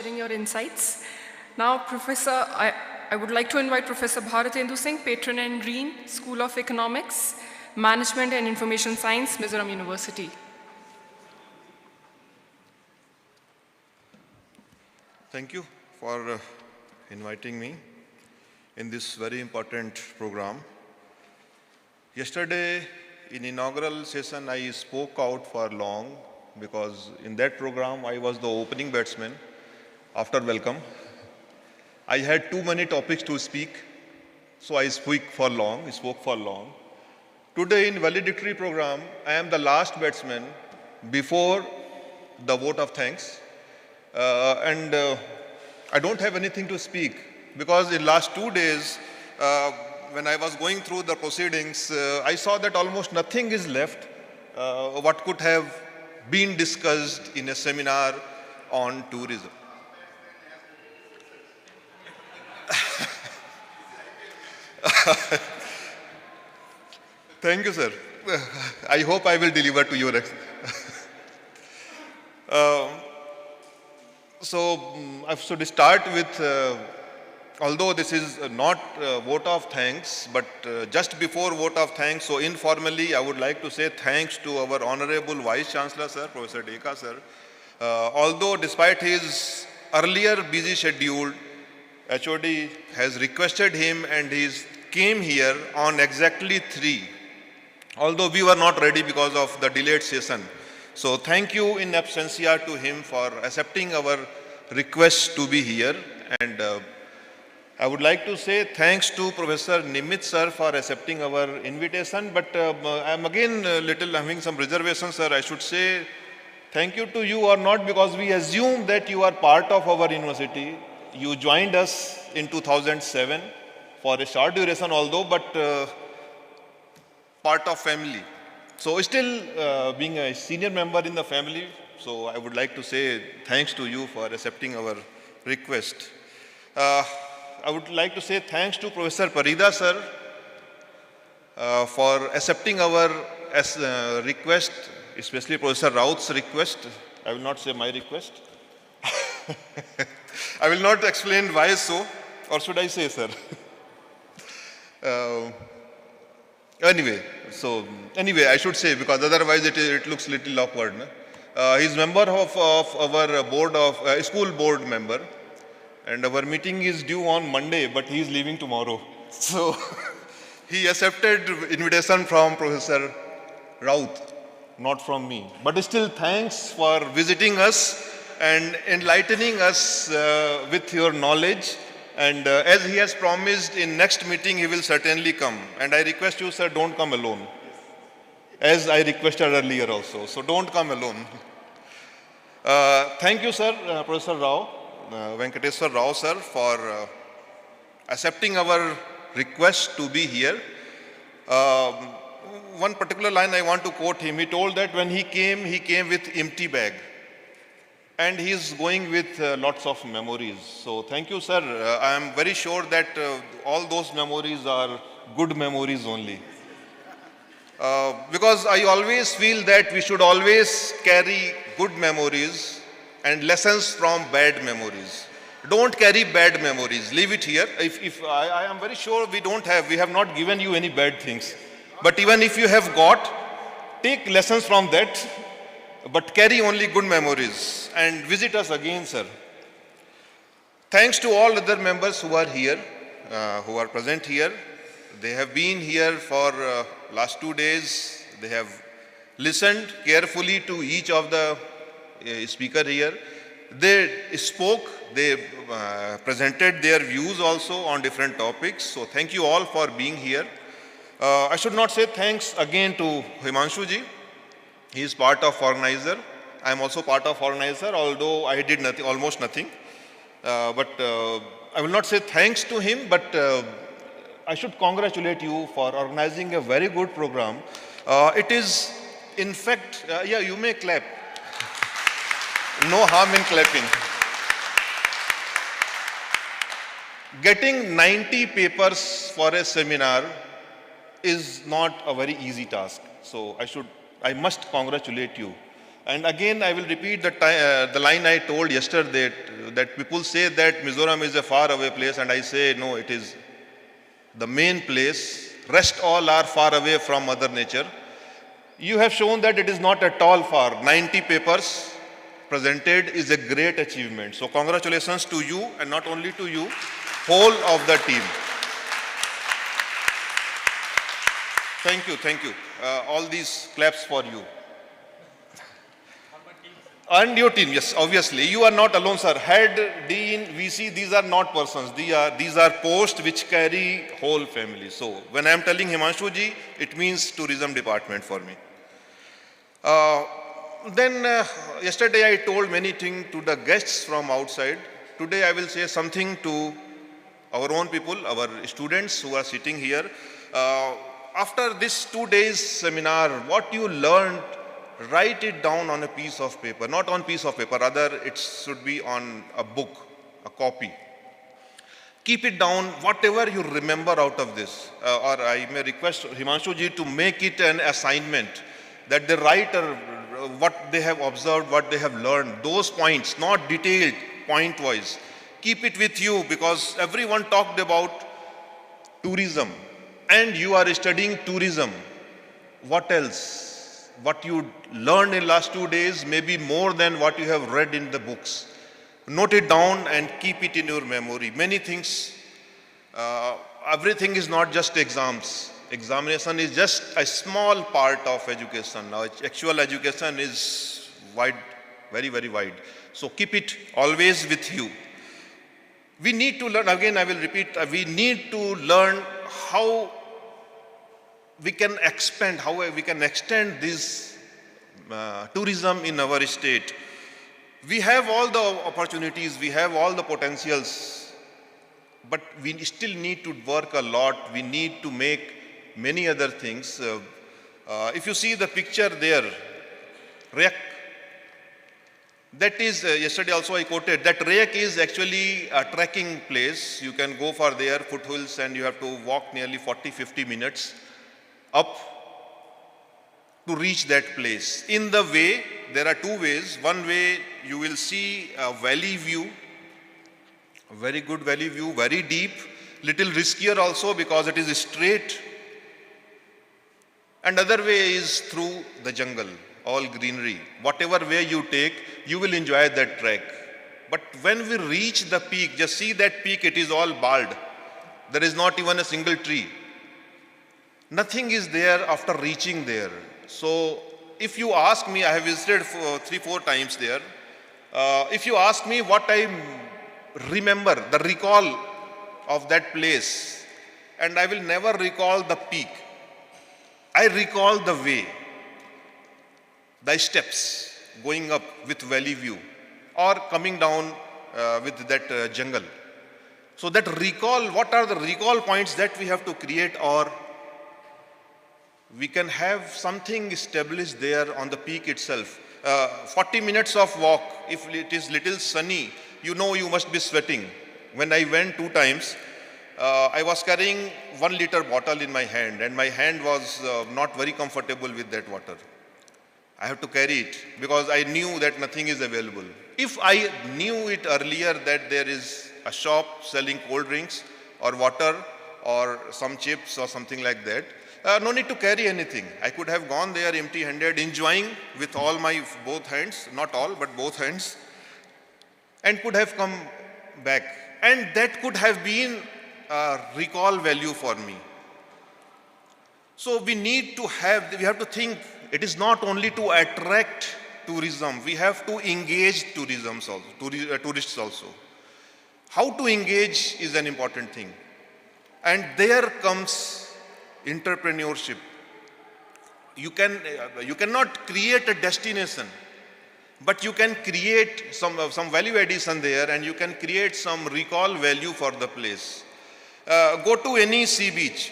sharing your insights. Now, I would like to invite Professor Bharatendu Singh, Patron and Dean, School of Economics, Management and Information Science, Mizoram University. Thank you for inviting me in this very important program. Yesterday, in inaugural session, I spoke out for long because in that program, I was the opening batsman after welcome. I had too many topics to speak, so I spoke for long. Today in valedictory program, I am the last batsman before the vote of thanks. I don't have anything to speak because in last 2 days, when I was going through the proceedings, I saw that almost nothing is left what could have been discussed in a seminar on tourism. Thank you, sir. I hope I will deliver to your I should start with, although this is not a vote of thanks, but just before vote of thanks, so informally, I would like to say thanks to our Honorable Vice Chancellor, sir, Professor Deka, sir. Although despite his earlier busy schedule, HOD has requested him and he came here on exactly 3, although we were not ready because of the delayed session. So thank you in absentia to him for accepting our request to be here. And I would like to say thanks to Professor Nimit sir for accepting our invitation. But I'm again little having some reservations, sir. I should say thank you to you or not because we assume that you are part of our university. You joined us in 2007 for a short duration although, but part of family. So still being a senior member in the family, so I would like to say thanks to you for accepting our request. I would like to say thanks to Professor Parida sir for accepting our request, especially Professor Raut's request. I will not say my request. I will not explain why so, or should I say, sir? Anyway, I should say because otherwise it looks little awkward. No? He's member of our board of school board member, and our meeting is due on Monday, but he is leaving tomorrow. So he accepted invitation from Professor Raut, not from me. But still, thanks for visiting us and enlightening us with your knowledge. And as he has promised, in next meeting he will certainly come. And I request you, sir, don't come alone. As I requested earlier also. So don't come alone. Thank you, sir, Professor Rao, Venkateswar Rao, sir, for accepting our request to be here. One particular line I want to quote him. He told that when he came with empty bag. And he is going with lots of memories. So thank you, sir. I am very sure that all those memories are good memories only. Because I always feel that we should always carry good memories and lessons from bad memories. Don't carry bad memories. Leave it here. I am very sure we have not given you any bad things. But even if you have got, take lessons from that. But carry only good memories and visit us again, sir. Thanks to all other members who are here, who are present here. They have been here for last 2 days. They have listened carefully to each of the speaker here. They spoke, they presented their views also on different topics. So thank you all for being here. I should not say thanks again to Himanshu ji. He is part of organizer. I am also part of organizer, although I did nothing, almost nothing. But I will not say thanks to him, but I should congratulate you for organizing a very good program. It is, in fact, yeah, you may clap. No harm in clapping. Getting 90 papers for a seminar is not a very easy task. So I must congratulate you. And again, I will repeat the line I told yesterday, that people say that Mizoram is a far away place, and I say, no, it is the main place. Rest all are far away from Mother Nature. You have shown that it is not at all far. 90 papers presented is a great achievement. So congratulations to you, and not only to you, whole of the team. Thank you, thank you. All these claps for you. And your team, yes, obviously. You are not alone, sir. Head, Dean, VC, these are not persons. These are posts which carry whole family. So when I am telling Himanshu ji, it means tourism department for me. Yesterday I told many things to the guests from outside. Today I will say something to our own people, our students who are sitting here. After this 2 days seminar, what you learned, write it down on a piece of paper. Not on piece of paper, rather it should be on a book, a copy. Keep it down, whatever you remember out of this. Or I may request Himanshu ji to make it an assignment, that they write what they have observed, what they have learned. Those points, not detailed, point-wise. Keep it with you, because everyone talked about tourism. And you are studying tourism. What else? What you learned in last 2 days may be more than what you have read in the books. Note it down and keep it in your memory. Many things, everything is not just exams. Examination is just a small part of education. Now, actual education is wide, very, very wide. So keep it always with you. We need to learn, again I will repeat, we need to learn how we can expand, how we can extend this tourism in our state. We have all the opportunities, we have all the potentials, but we still need to work a lot. We need to make many other things. If you see the picture there, Reyak, that is, yesterday also I quoted, that Reyak is actually a trekking place. You can go for there, foothills, and you have to walk nearly 40-50 minutes up to reach that place. In the way, there are two ways. One way, you will see a valley view, a very good valley view, very deep, little riskier also because it is straight. And other way is through the jungle, all greenery. Whatever way you take, you will enjoy that trek. But when we reach the peak, just see that peak, it is all bald. There is not even a single tree. Nothing is there after reaching there. So if you ask me, I have visited 3-4 times there. If you ask me what I remember, the recall of that place, and I will never recall the peak. I recall the way, the steps going up with valley view or coming down with that jungle. So that recall, what are the recall points that we have to create, or we can have something established there on the peak itself. 40 minutes of walk, if it is little sunny, you know you must be sweating. When I went 2 times, I was carrying 1 liter bottle in my hand, and my hand was not very comfortable with that water. I have to carry it because I knew that nothing is available. If I knew it earlier that there is a shop selling cold drinks or water or some chips or something like that, no need to carry anything. I could have gone there empty-handed, enjoying with all my both hands, not all, but both hands, and could have come back. And that could have been a recall value for me. So we have to think, it is not only to attract tourism, we have to engage tourists also. How to engage is an important thing. And there comes entrepreneurship. You cannot create a destination, but you can create some value addition there, and you can create some recall value for the place. Go to any sea beach,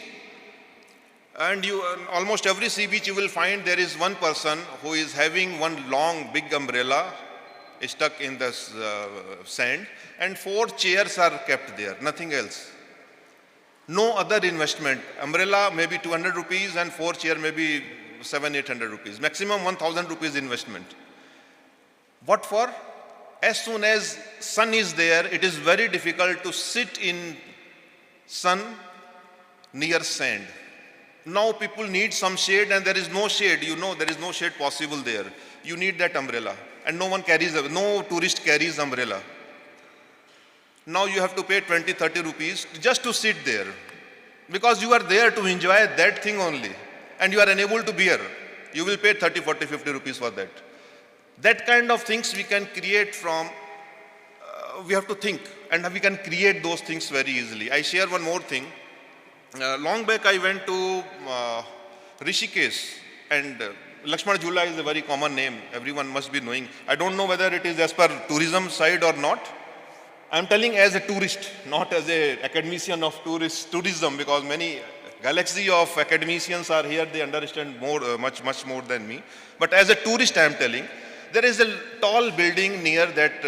and almost every sea beach you will find there is one person who is having one long big umbrella stuck in the sand, and 4 chairs are kept there, nothing else. No other investment. Umbrella may be 200 rupees and 4 chair may be 700-800 rupees. Maximum 1000 rupees investment. What for? As soon as sun is there, it is very difficult to sit in sun near sand. Now people need some shade and there is no shade. You know, there is no shade possible there. You need that umbrella. And no tourist carries umbrella. Now you have to pay 20, 30 rupees just to sit there. Because you are there to enjoy that thing only. And you are unable to bear. You will pay 30, 40, 50 rupees for that. That kind of things we can create from, we have to think. And we can create those things very easily. I share one more thing. Long back I went to Rishikesh, and Lakshman Jhula is a very common name. Everyone must be knowing. I don't know whether it is as per tourism side or not. I'm telling as a tourist, not as a academician of tourism, because many galaxy of academicians are here. They understand more, much more than me. But as a tourist, I'm telling, there is a tall building near that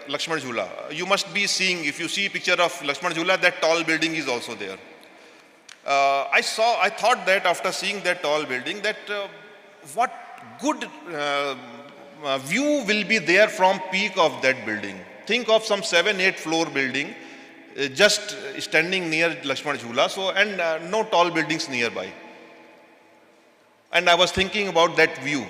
Lakshman Jhula. You must be seeing, if you see a picture of Lakshman Jhula, that tall building is also there. I thought that after seeing that tall building, that what good view will be there from peak of that building. Think of some 7-8 floor building just standing near Lakshman Jhula, so, and no tall buildings nearby. And I was thinking about that view.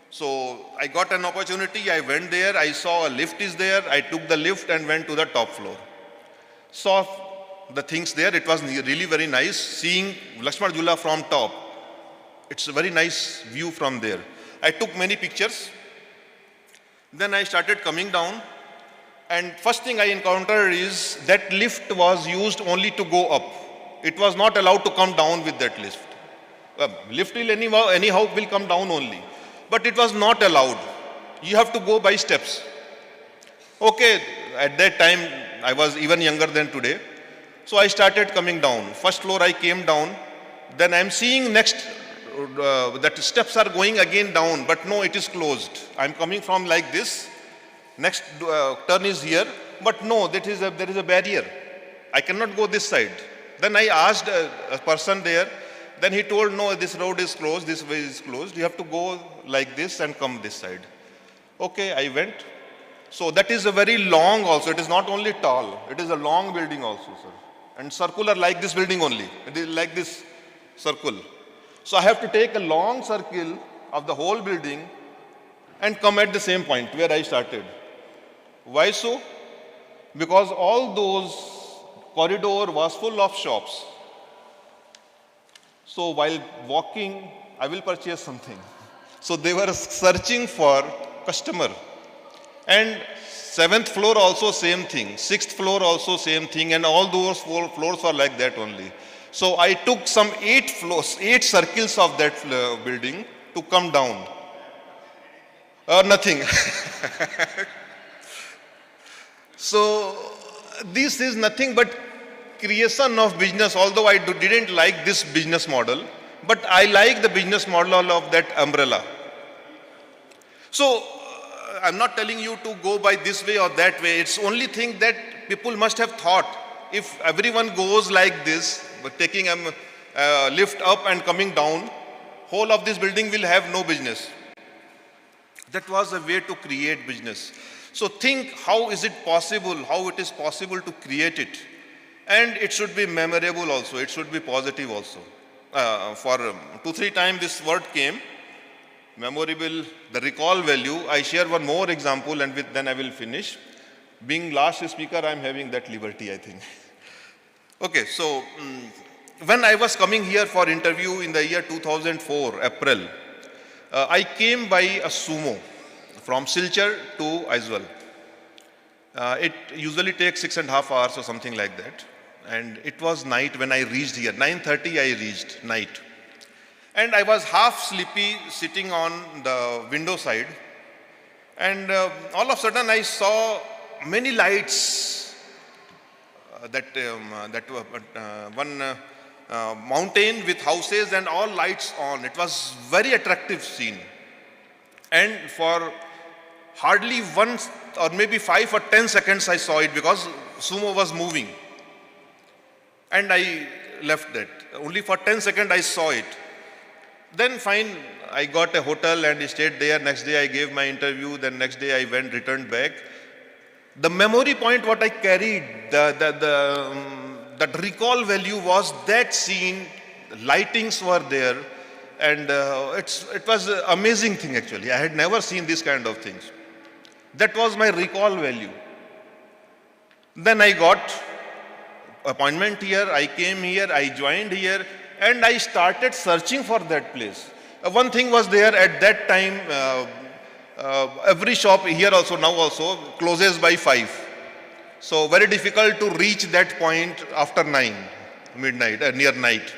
So I got an opportunity, I went there, I saw a lift is there, I took the lift and went to the top floor. Saw the things there, it was really very nice seeing Lakshman Jhula from top. It's a very nice view from there. I took many pictures. Then I started coming down, and first thing I encountered is that lift was used only to go up. It was not allowed to come down with that lift. Lift will anyhow will come down only. But it was not allowed. You have to go by steps. Okay, at that time I was even younger than today. So I started coming down. First floor I came down. Then I'm seeing next, that steps are going again down, but no, it is closed. I'm coming from like this. Next turn is here, but no, there is a barrier. I cannot go this side. Then I asked a person there. Then he told, no, this road is closed, this way is closed. You have to go like this and come this side. Okay, I went. So that is a very long also. It is not only tall, it is a long building also, sir. And circular like this building only. It is like this circle. So I have to take a long circle of the whole building and come at the same point where I started. Why so? Because all those corridor was full of shops. So while walking, I will purchase something. So they were searching for customer. And 7th floor also same thing. 6th floor also same thing. And all those 4 floors were like that only. So I took some 8 circles of that building to come down. Nothing. So this is nothing but creation of business, although I didn't like this business model, but I like the business model of that umbrella. So I'm not telling you to go by this way or that way. It's only thing that people must have thought. If everyone goes like this, taking a lift up and coming down, whole of this building will have no business. That was a way to create business. So think how is it possible, how it is possible to create it. And it should be memorable also, it should be positive also. For 2-3 times this word came, memorable, the recall value. I share one more example and then I will finish. Being last speaker, I am having that liberty, I think. Okay, so when I was coming here for interview in the year 2004, April, I came by a sumo from Silchar to Aizawl. It usually takes 6.5 hours or something like that. And it was night when I reached here. 9:30 I reached, night. And I was half sleepy sitting on the window side. And all of a sudden I saw many lights. One mountain with houses and all lights on. It was very attractive scene. And for hardly 1 or maybe 5 or 10 seconds I saw it because sumo was moving. And I left that. Only for 10 seconds I saw it. Then fine, I got a hotel and stayed there. Next day I gave my interview. Then next day I returned back. The memory point what I carried, that recall value was that scene. Lightings were there, and it was an amazing thing actually. I had never seen this kind of things. That was my recall value. Then I got appointment here. I came here. I joined here, and I started searching for that place. One thing was there at that time. Every shop here also now also closes by 5. So very difficult to reach that point after 9, midnight, near night.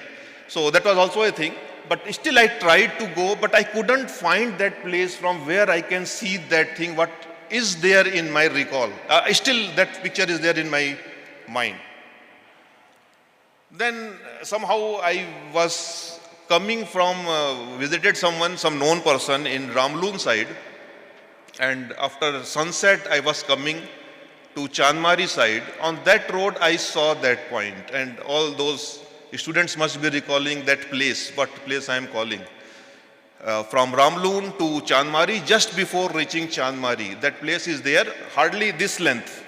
So that was also a thing. But still I tried to go, but I couldn't find that place from where I can see that thing, what is there in my recall. Still that picture is there in my mind. Then somehow I was coming from, visited someone, some known person in Ramloon side. And after sunset, I was coming to Chandmari side. On that road, I saw that point. And all those students must be recalling that place, what place I am calling. From Ramloon to Chandmari, just before reaching Chandmari, that place is there, hardly this length.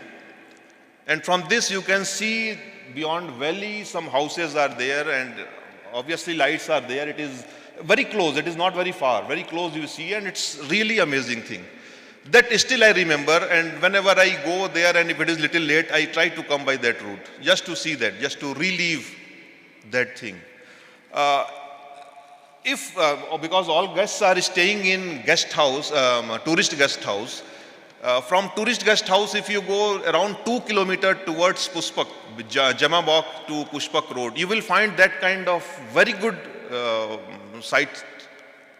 And from this, you can see beyond valley, some houses are there, and obviously lights are there. It is very close. It is not very far. Very close you see, and it's really amazing thing. That still I remember, and whenever I go there and if it is little late, I try to come by that route just to see that, just to relive that thing. Because all guests are staying in guest house, tourist guest house, from tourist guest house, if you go around 2 kilometers towards Pushpak, Jamabok to Pushpak Road, you will find that kind of very good site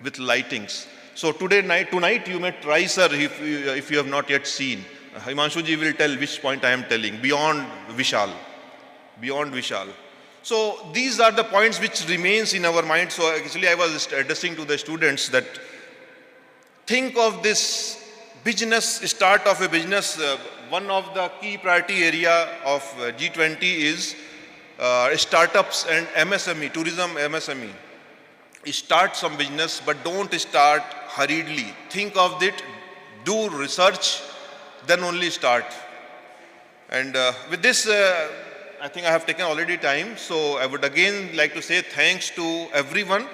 with lightings. So tonight you may try, sir, if you have not yet seen. Himanshuji will tell which point I am telling, beyond Vishal. Beyond Vishal. So these are the points which remains in our mind. So actually I was addressing to the students that think of this business, start of a business. One of the key priority area of G20 is startups and MSME, tourism MSME. Start some business, but don't start hurriedly. Think of it, do research, then only start. And with this, I think I have taken already time. So I would again like to say thanks to everyone,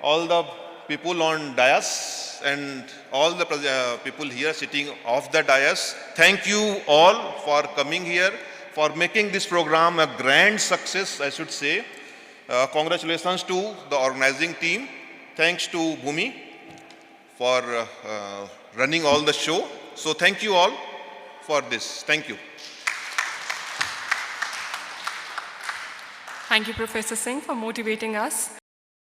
all the people on dais and all the people here sitting off the dais. Thank you all for coming here, for making this program a grand success, I should say. Congratulations to the organizing team. Thanks to Bhumi for running all the show. So thank you all for this. Thank you. Thank you, Professor Singh, for motivating us.